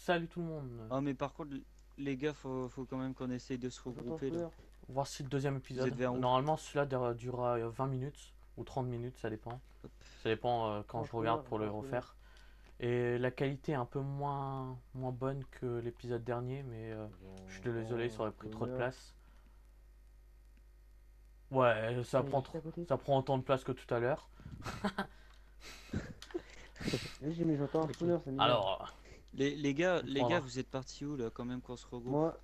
Salut tout le monde. Ah mais par contre les gars faut quand même qu'on essaye de se J'entends regrouper là. fleur. Voici le deuxième Vous êtes épisode. vers où? Normalement, celui-là durera 20 minutes ou 30 minutes, ça dépend. Hop. Ça dépend quand je regarde Fleur, pour le j'entends fleur. refaire. Et la qualité est un peu moins bonne que l'épisode dernier, mais je suis désolé, ça aurait pris trop de place. Ouais, Ah, il est juste à côté. ça prend autant de place que tout à l'heure. Oui, mais j'entends un spawner, ça m'énerve. Alors, Les gars Prendra. vous êtes partis où là quand même qu'on se regroupe? Moi,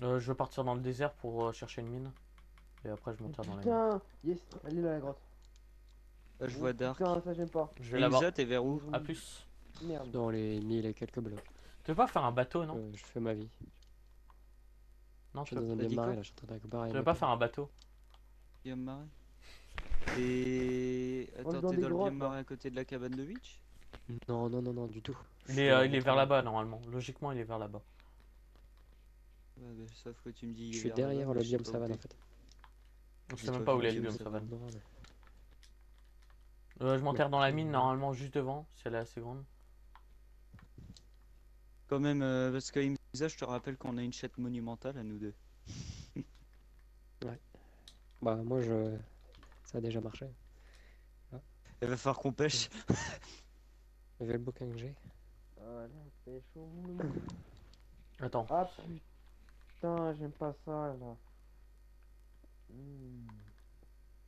je vais partir dans le désert pour chercher une mine. Et après, je monte dans la mine. putain, yes, elle est là la grotte. Là je Oh, vois Dark. putain, ça j'aime pas. Je vais Et là-bas. Imza, t'es vers où? A plus. Merde. Dans les 1000 et quelques blocs. Tu veux pas faire un bateau, non? Je fais ma vie. Non, Je suis dans un t'as dit démarré quoi? là, je suis en train de récupérer. Tu veux pas faire un bateau? Guillaume Marais. Et On est attends, dans t'es des dans le grottes, Guillaume là. Marais à côté de la cabane de Witch? Non, non, non, non, du tout. Il est vers là-bas, normalement. Logiquement, il est vers là-bas. Ouais bah, sauf que tu me dis il Je est suis vers là-bas, derrière mais le je sais biome pas où savane en t'es. fait. On J'ai sait même pas pas vu où le est le biome biome savane. Non, mais... Je m'enterre dans la mine, normalement, juste devant, si elle est assez grande. Quand même parce que Imza, je te rappelle qu'on a une chatte monumentale à nous deux. Bah, moi je. Ça a déjà marché. Il va falloir qu'on pêche. Vous avez le bouquin que j'ai? Ah, la pêche au moulin. Attends. Ah putain, j'aime pas ça là.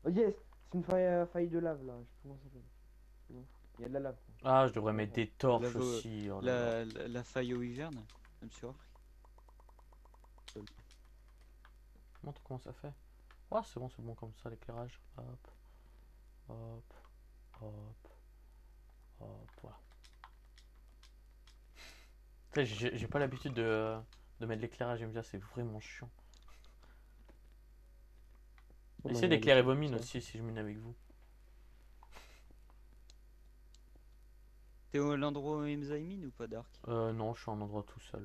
Oh yes, c'est une faille de lave là. Je sais pas comment ça s'appelle. Non, il y a de la lave. Quoi. Ah, je devrais mettre des torches La vo- aussi. Oh là là. La faille au hiverne, je me suis repris. Montre comment ça fait. Ouais, c'est bon comme ça, l'éclairage. Hop, hop, hop, hop, voilà. Tu sais, j'ai pas l'habitude de mettre l'éclairage immédiat, c'est vraiment chiant. On Essayez avait d'éclairer vos l'habitude, mines ça. aussi si je mine avec vous. T'es à l'endroit où Imza est mine ou pas Dark? Non, je suis en endroit tout seul.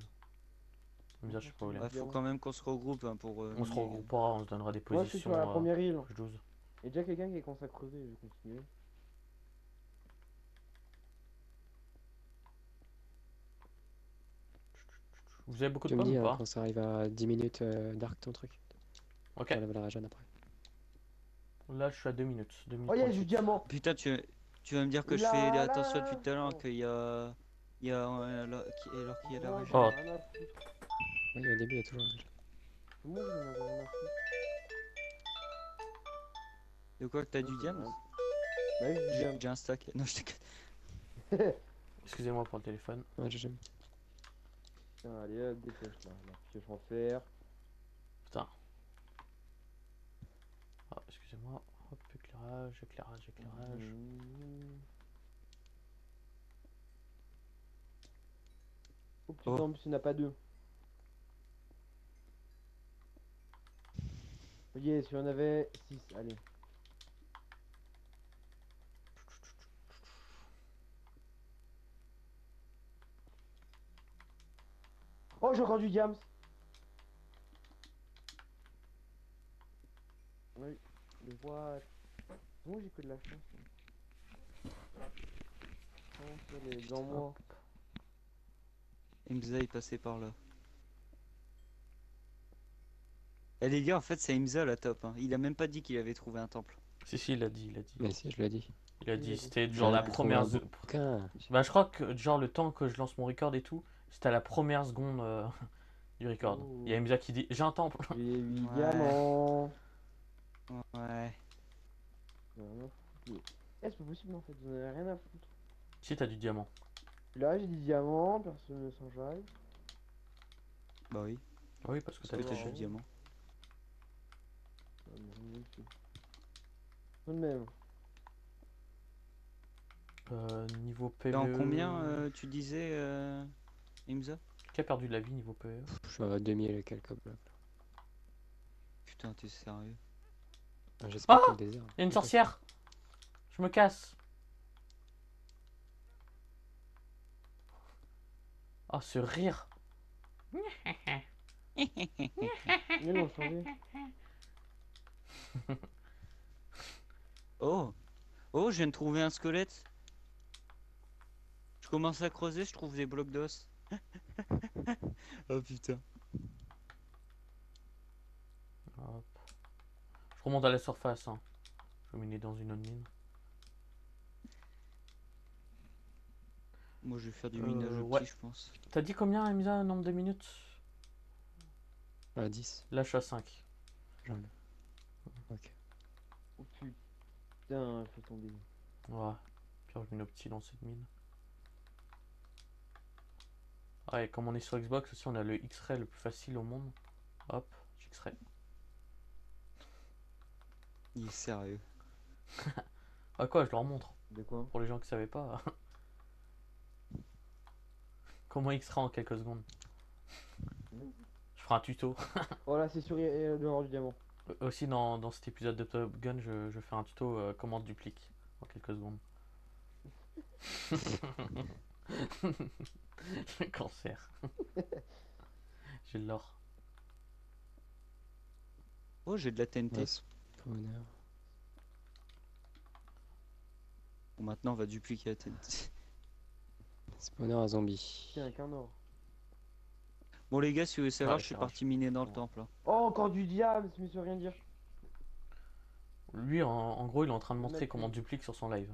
Immédiat, je sais pas où il est. Ouais, faut quand même qu'on se regroupe hein, pour. On se regroupera, on se donnera des Moi je suis positions. sur la première île. Page 12. Il y a déjà quelqu'un qui est commencé à creuser, je vais continuer. Vous avez beaucoup de Tu me pommes dis ou hein, pas? quand ça arrive à 10 minutes dark ton truc. Ok, J'enlève la régène après. là je suis à 2 minutes. 2 minutes Oh yes, du 38. diamant. Putain, tu vas me dire que je Là, fais là. attention depuis tout à l'heure qu'il y a. Il y a. Alors qu'il y a la Ouais, région. Oh. j'en ai rien à foutre. Oui, au début il y a toujours la régène. Tout le monde j'en ai rien à foutre. De quoi que t'as du diamant? Bah oui, du diamant. J'ai un stack. Non, je déconne. Excusez-moi pour le téléphone. Ouais, j'aime. Tiens, allez hop, dépêche là. La pioche en fer. Putain. Ah, excusez-moi. Hop, éclairage, éclairage, éclairage. Oh putain, Oh. en plus il n'y en a pas deux. Ok, si on avait 6, allez. Oh, j'ai encore du diams. Oui, le what? Moi j'ai que de la chance. Oh, ça, les dans moi. Imza est passé par là. Eh les gars, en fait, c'est Imza la top. Hein. Il a même pas dit qu'il avait trouvé un temple. Si, il a dit, il a dit. Mais si, je l'ai dit. Il a Il a dit, dit. c'était genre la J'avais première. trouvé un bouquin. Bah, je crois que genre le temps que je lance mon record et tout, c'était à la première seconde du record. Oh. Il y a Emza qui dit j'ai un temple. J'ai 8 Ouais. diamants. Ouais. J'en ai rien à foutre. Eh, c'est pas possible en fait, j'en ai rien à foutre. Si, t'as du diamant. Là j'ai des diamants, personne ne s'en jaille. Bah oui. Oui, parce que Parce t'as que des t'as marrant. du diamant. Ah, mais j'en ai aussi. Tout de même. Niveau T'es PvE. en combien tu disais Imza? Qui a perdu de la vie niveau PvE? Je suis à 2000 et quelques blocs. Putain, t'es sérieux? J'espère Ah que le désert. Il y a une sorcière. Je me casse. Oh, ce rire. Ils l'ont changé. Oh! Oh, je viens de trouver un squelette. Je commence à creuser, je trouve des blocs d'os. Oh putain. Hop. Je remonte à la surface, hein. Je vais miner dans une autre mine. Moi je vais faire du minage de Ouais. petits, je pense. T'as dit combien, Emisa, nombre de minutes? Ah, 10. Là, je suis à 5. Ok. Oh putain, je fais tomber. Ouais. Puis je mine au petit dans cette mine. Ouais, comme on est sur Xbox aussi, on a le X-Ray le plus facile au monde. Hop, X-Ray. Il est sérieux. Ah quoi, je leur montre. De quoi? Pour les gens qui savaient pas. Comment X-Ray en quelques secondes. Je ferai un tuto. Oh là, c'est sur dehors du diamant. Aussi dans cet épisode de Top Gun, je fais un tuto comment on duplique en quelques secondes. Le cancer. J'ai de l'or. Oh, j'ai de la TNT. Ouais, spawner. Bon, maintenant on va dupliquer la TNT. Spawner à zombie. Tiens, qu'un or. Bon les gars, si vous voulez savoir, Ouais, je suis c'est parti miner dans le temple, hein. Oh, encore du diable, mais ça veut rien dire. Lui, en gros, il est en train de montrer Mec, comment on duplique sur son live.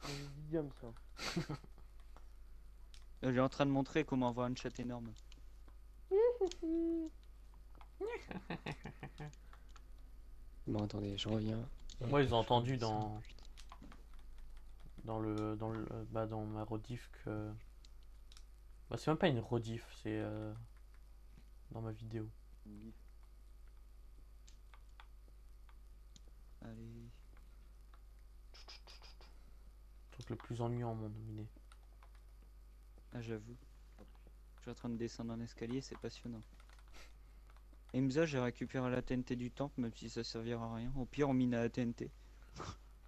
C'est du diable ça. Il est en train de montrer comment avoir une chatte énorme. Bon, attendez, je reviens. Moi, ils ont entendu Ça. dans ma rediff que. Bah, c'est même pas une rediff, c'est dans ma vidéo. Allez. Truc le plus ennuyant au monde miné. Ah j'avoue. Je suis en train de descendre un escalier, c'est passionnant. Emza, j'ai récupéré la TNT du temple, même si ça servira à rien. Au pire, on mine à la TNT.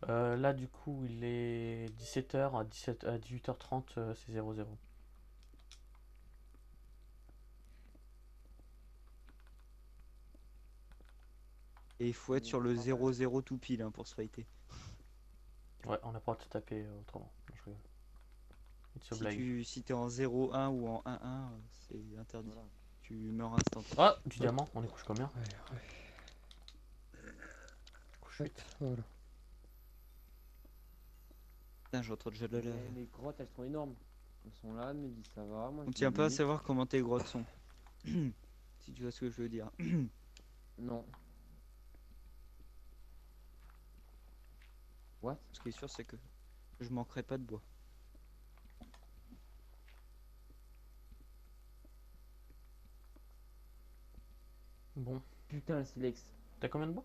Là, du coup, il est 17h, à 18h30, c'est 00. Et il faut être sur le 0-0 tout pile hein, pour se fighter. Ouais, on n'a pas de se taper autrement. Non, je rigole. It's a blague. Si t'es en 0-1 ou en 1-1, c'est interdit. Tu meurs instant. Ah, du diamant, on est couche combien? Ouais, ouais. Couche 8. Voilà. Putain, j'entends déjà de la lave. Les grottes, elles sont énormes. Elles sont là, mais dit ça va. Moi, On je tient pas à limite. savoir comment tes grottes sont. Si tu vois ce que je veux dire. Non. What? Ce qui est sûr, c'est que je manquerai pas de bois. Bon, Putain, le silex. t'as combien de bois?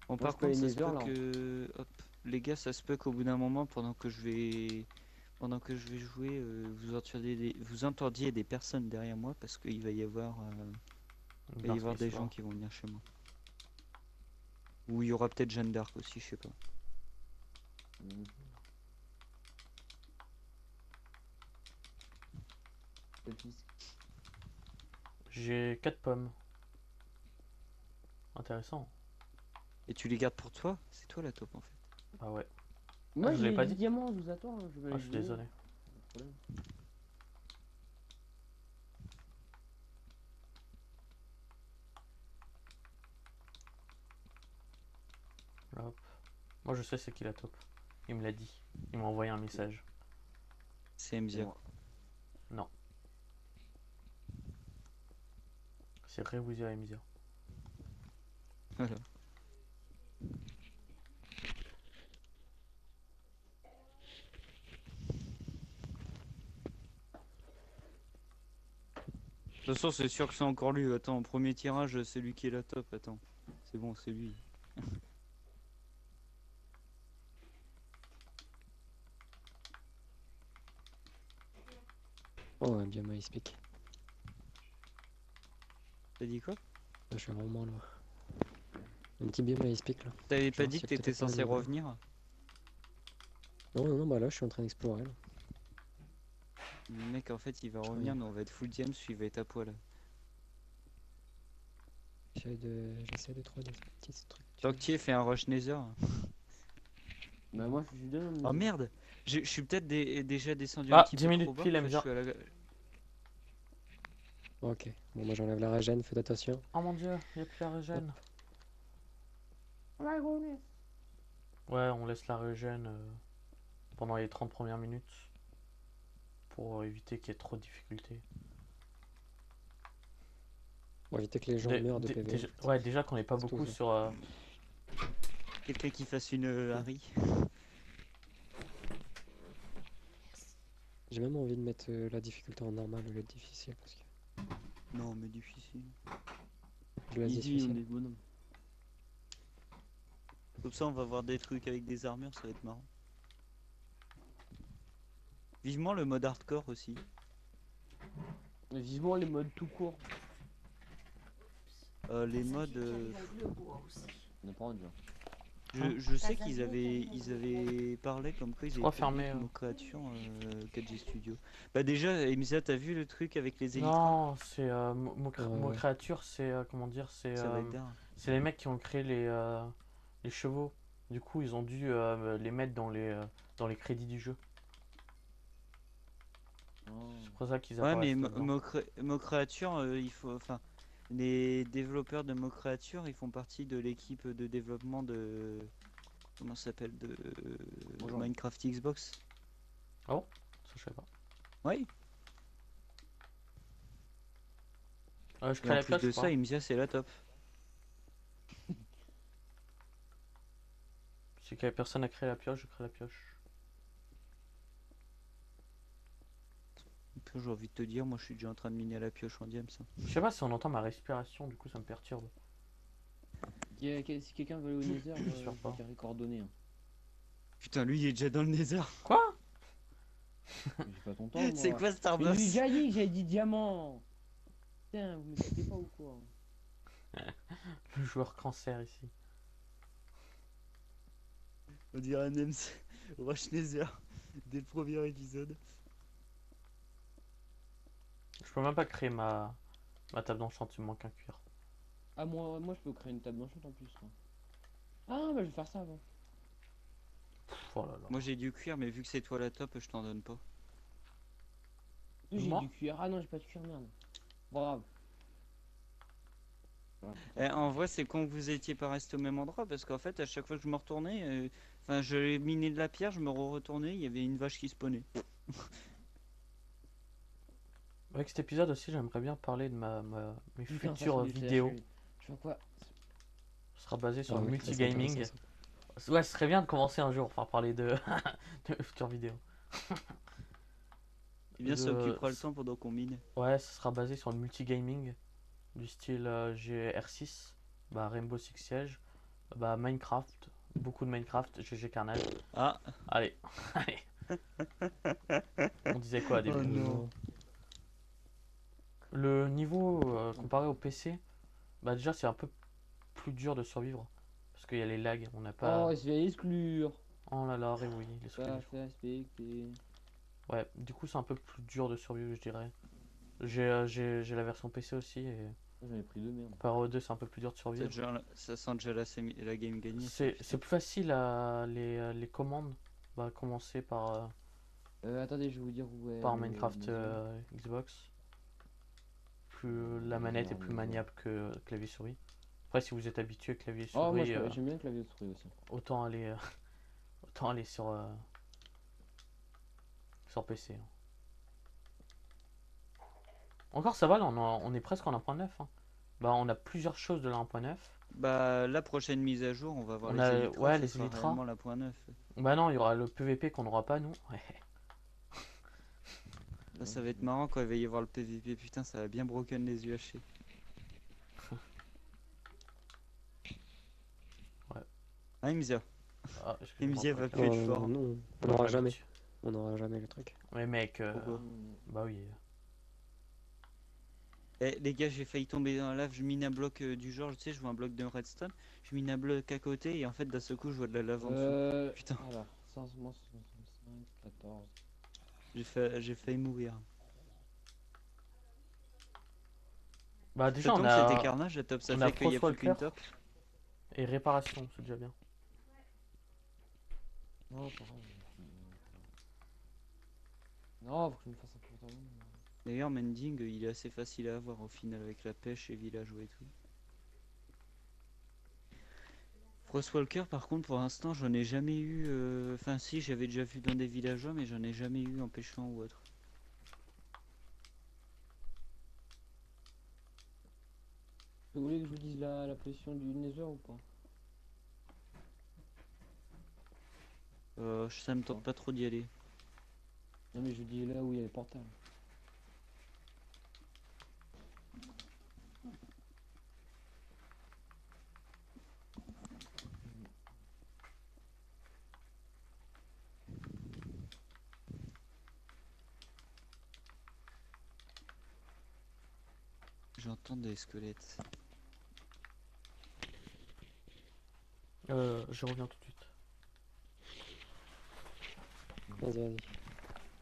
Bon, Moi, par je peux aller contre, ça se nether, peut là. que. Hop, les gars, ça se peut qu'au bout d'un moment, pendant que je vais. Pendant que je vais jouer, vous entendiez des personnes derrière moi parce qu'il va y avoir, il va y avoir des gens qui vont venir chez moi. Ou il y aura peut-être Jeanne d'Arc aussi, je sais pas. Le fils. J'ai 4 pommes. Intéressant. Et tu les gardes pour toi? C'est toi la top en fait. Ah ouais. Moi, je vous l'ai j'ai pas du dit. diamant, je vous attends. Je vais Ah, je suis désolé. Pas de problème. Hop. Moi, je sais c'est qui la top. Il me l'a dit. Il m'a envoyé un message. C'est Mzia. Moi. Non. C'est Rewizia et Mzia. Voilà. De toute façon, c'est sûr que c'est encore lui. Attends, au premier tirage, c'est lui qui est la top. Attends, c'est bon, c'est lui. Oh, un biome ice pick. T'as dit quoi? Je suis vraiment loin. Un petit biome ice pick là. T'avais Je pas vois dit si que peut-être t'étais pas censé le- revenir? Non, non, non, bah là je suis en train d'explorer là. Le mec, en fait, il va Je revenir, reviens. mais on va être full diams, il va être à poil. J'essaie de trouver des petits trucs. Tant que tu fait un rush nether. Bah, moi, je suis dedans. Oh merde! Je suis peut-être déjà descendu Ah, un petit 10 peu minutes trop bas. pile, En fait, je Emza. suis à la... Ok. Bon, moi j'enlève la régène, faites attention. Oh mon dieu, il n'y a plus la régène. My goodness. Ouais, on laisse la régène pendant les 30 premières minutes pour éviter qu'il y ait trop de difficultés. Pour éviter que les gens Dé- meurent de dé- PV. déjà, ouais, déjà qu'on n'est pas C'est tout beaucoup ça. sur. Quelqu'un qui fasse une Harry. J'ai même envie de mettre la difficulté en normal au lieu de difficile parce que Non, mais difficile. je laisse Easy, on difficile. est bonhomme. Comme ça, on va voir des trucs avec des armures, ça va être marrant. Vivement le mode hardcore aussi. Mais vivement les modes tout court. Les modes. Ne pas en dire. Je sais qu'ils avaient parlé comme quoi ils Quoi, avaient fermé, nos créations 4G Studio. Bah déjà, Emisa, t'as vu le truc avec les élytres? Non, c'est Mo Ouais. Créature, c'est comment dire, Ça va être bien. c'est les mecs qui ont créé les chevaux. Du coup, ils ont dû les mettre dans les crédits du jeu. C'est pour ça qu'ils Ouais, apparaissent mais là-dedans. Mo Créature, il faut. Enfin, les développeurs de Mo Créature, ils font partie de l'équipe de développement de. Comment ça s'appelle? De Bonjour. Minecraft Xbox. Ça, je sais pas. Oui. Je Et crée en la plus pioche de ou ça, pas? Emisia, c'est la top. Si personne n'a créé la pioche, je crée la pioche. J'ai envie de te dire, moi je suis déjà en train de miner à la pioche en diams. Je sais pas si on entend ma respiration, du coup ça me perturbe. Si quelqu'un veut aller au Nether, J'espère je pas. vais carrer coordonnées. Hein. Putain, lui il est déjà dans le Nether. Quoi? J'ai pas ton temps, moi. C'est quoi Mais Starbucks? lui, déjà dit, j'avais dit diamant. Putain, vous m'écoutez pas ou quoi? Le joueur cancer ici. On dirait un Nems Rush Nether dès le premier épisode. Je peux même pas créer ma table d'enchant, il me manque un cuir. Ah, moi je peux créer une table d'enchant en plus. Quoi. Ah, bah je vais faire ça avant. Pff, oh là là. Moi j'ai du cuir, mais vu que c'est toi la top, je t'en donne pas. J'ai Moi du cuir. Ah non, j'ai pas de cuir, merde. Bravo. En vrai, c'est con que vous étiez pas resté au même endroit parce qu'en fait, à chaque fois que je me retournais, enfin, je minais de la pierre, je me retournais, il y avait une vache qui spawnait. Avec cet épisode aussi, j'aimerais bien parler de mes Putain, ça, futures c'est du vidéos. THL. Je vois quoi? Ce sera basé sur Ah le oui, ça, c'est multigaming. intéressant, ça. Ouais, ce serait bien de commencer un jour par parler de, de futures vidéos. Eh bien, ça Je- occupera le temps pendant qu'on mine. Ouais, ce sera basé sur le multigaming du style GR6, bah, Rainbow Six Siege, bah, Minecraft, beaucoup de Minecraft, GG Carnage. Ah, Allez, allez. On disait quoi au début? Oh non. Le niveau comparé au PC, bah déjà c'est un peu plus dur de survivre parce qu'il y a les lags, on n'a pas. Oh, il se fait exclure. Oh là là, oui, les Ça souris. fait respecter. Ouais, du coup c'est un peu plus dur de survivre, je dirais. J'ai la version PC aussi et J'en ai pris deux, merde. par O2 c'est un peu plus dur de survivre. Ça sent déjà la game gagnée. C'est plus facile les commandes. Bah commencer par Attendez, je vais vous dire où est. par le- Minecraft le- Xbox. Plus la manette est plus maniable que clavier souris. Après si vous êtes habitué clavier Oh, moi souris, j'aime bien le clavier souris aussi. autant aller autant aller sur PC. Hein. Encore ça va, là on est presque en 1.9. Hein. Bah on a plusieurs choses de la 1.9. Bah, la prochaine mise à jour, on va voir On les a- élytras, ouais, ce les sera élytras. réellement la point 9. Bah non, il y aura le PVP qu'on n'aura pas nous. Ouais. Là, ça va être marrant quand il va y avoir le PVP. Putain, ça va bien broken les UHC. Ouais. Ah, Imzia. Ah, excuse-moi, MZ va pas- plus être Oh, fort. non, on pas n'aura jamais. l'habitude. On n'aura jamais le truc. Ouais mec, Pourquoi bah oui. Eh, les gars, j'ai failli tomber dans la lave. Je mine un bloc du genre, tu sais, je vois un bloc de redstone. Je mine un bloc à côté et en fait, d'un seul coup, je vois de la lave en dessous. Putain. Alors, 565, 14. J'ai failli mourir. Bah Ça déjà on tombe, c'était a carnage, la top, ça on a fait qu'il y a Frost plus qu'une Walker. top. et réparation, c'est déjà bien. Oh, pareil. Non, faut que je me fasse un tour de monde. D'ailleurs, Mending, il est assez facile à avoir au final avec la pêche et villageois et tout. Frostwalker, par contre, pour l'instant, j'en ai jamais eu. Enfin, si, j'avais déjà vu dans des villageois, mais j'en ai jamais eu en pêchant ou autre. Vous voulez que je vous dise la position du Nether ou pas? Ça me tente pas trop d'y aller. Non, mais je vous dis là où il y a les portails. J'entends des squelettes. Je reviens tout de suite. Vas-y, vas-y.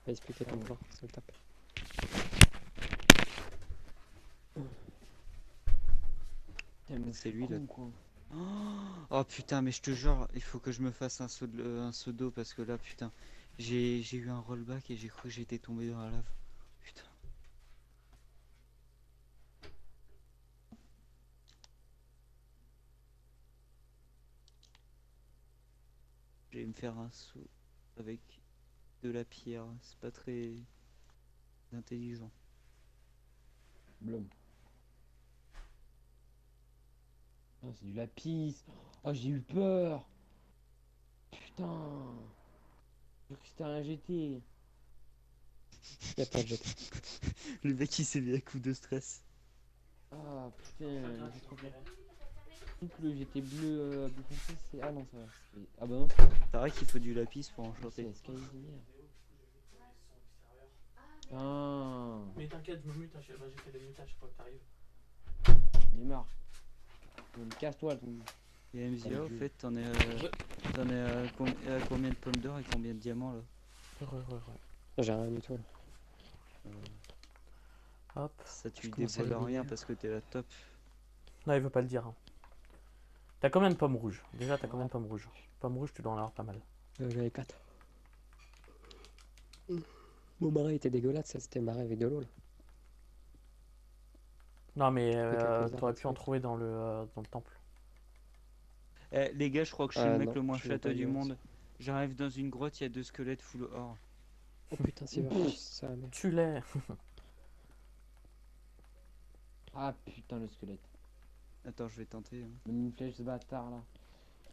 Va expliquer ton plan, ça le tape. Putain, mais C'est je suis lui, là. con, quoi. Oh putain, mais je te jure, il faut que je me fasse un saut d'eau parce que là, putain, j'ai eu un rollback et j'ai cru que j'étais tombé dans la lave. Putain. Je vais me faire un saut avec de la pierre. C'est pas très intelligent. Blum. Ah, c'est du lapis. Oh, j'ai eu peur. Putain. J'ai cru que c'était un GT. Y'a pas de jeté. Le mec il s'est mis à coup de stress. Ah, putain, j'ai trop peur. Surtout que le GT bleu foncé, c'est... Ah non, ça va. Ah bah non, C'est vrai qu'il faut du lapis pour c'est enchanter. Sky hier. Ah, Mais t'inquiète, je me mute, j'ai fait des mutages chaque fois que t'arrives. il est marre. Casse-toi, ton... Et MZA, Ah, au je- fait, t'en es à combien de pommes d'or et combien de diamants là? J'ai rien du tout là. Hop. Ça, tu Je commence à dévoiles les rien lire. parce que t'es la top. Non, il veut pas le dire, hein. T'as combien de pommes rouges? Déjà, t'as combien de pommes rouges? Pommes rouges, tu dois en avoir pas mal. J'en avais 4. Mon marais était dégueulasse, ça c'était marais avec de l'eau là. Non, mais quelques t'aurais arbres pu en dessus. trouver dans le temple. Eh, les gars, je crois que je suis le mec Non, le moins je l'ai pas châteux du vu, monde. J'arrive dans une grotte, il y a 2 squelettes full or. Oh putain, Silverfish, ça merde. Tu l'es. Ah putain, le squelette. Attends, je vais tenter. Hein. Donne une flèche, ce bâtard là.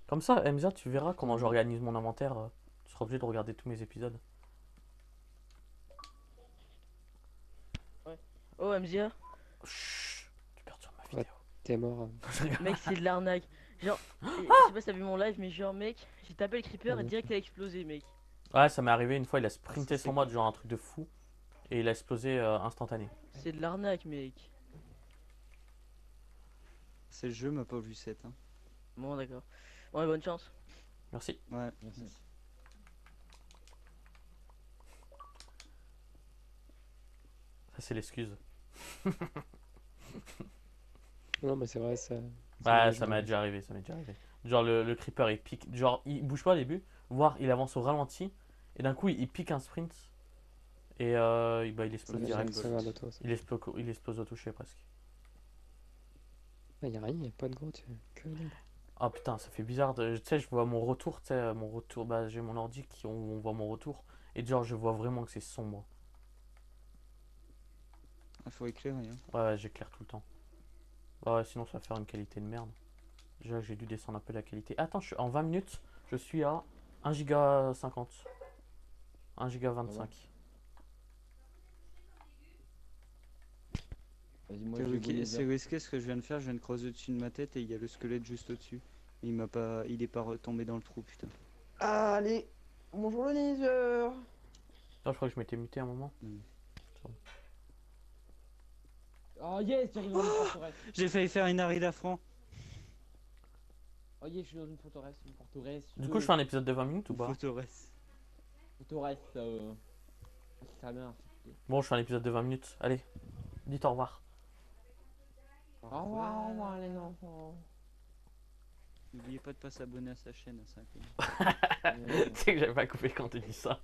Comme ça, Emza, tu verras comment j'organise mon inventaire. Tu seras obligé de regarder tous mes épisodes. Oh MZA, Chut, tu perturbes ma Ouais. vidéo. T'es mort. mec c'est de l'arnaque. Genre, je sais pas si t'as vu mon live, mais genre mec, j'ai tapé le creeper et direct il a explosé mec. Ouais, ça m'est arrivé une fois, il a sprinté c'est sur moi, genre un truc de fou. Et il a explosé instantané. C'est de l'arnaque mec. C'est le jeu, ma pauvre Lucette. Hein. Bon d'accord. Bon bonne chance. Merci. Ouais. Merci. Ça, c'est l'excuse. Non, mais c'est vrai, ça. Ouais, ça m'est déjà arrivé, ça m'est déjà arrivé. Genre le creeper il pique, genre il bouge pas au début, voire il avance au ralenti, et d'un coup il pique un sprint, et bah, il explose Ouais, direct. j'aime Ça va d'auto, ça. Il explose au toucher presque. Ah, y'a rien, y'a pas de grotte, que dalle. Ah putain, ça fait bizarre, tu sais, je vois mon retour, tu sais, mon retour, bah j'ai mon ordi qui on voit mon retour, et genre je vois vraiment que c'est sombre. Il faut éclairer. Hein. Ouais, j'éclaire tout le temps. Ouais, sinon ça va faire une qualité de merde. Déjà j'ai dû descendre un peu la qualité. Attends, en 20 minutes, je suis à 1 giga 50. 1 giga 25. Vas-y, moi C'est je vais risqué, vous risqué ce que je viens de faire. Je viens de creuser au-dessus de ma tête et il y a le squelette juste au-dessus. Il est pas retombé dans le trou, putain. Allez, bonjour le Nether. Non, je crois que je m'étais muté un moment. Oh yes, j'arrive dans une forteresse. J'ai failli faire une Harry Lafranc. Oh yes, je suis dans une forteresse, Du coup, je fais un épisode de 20 minutes ou pas? Forteresse. Forteresse, très bien. Bon, je fais un épisode de 20 minutes. Allez, dites au revoir. Au revoir les enfants. N'oubliez pas de pas s'abonner à sa chaîne à 5 ans. Tu sais que j'avais pas coupé quand tu dis ça.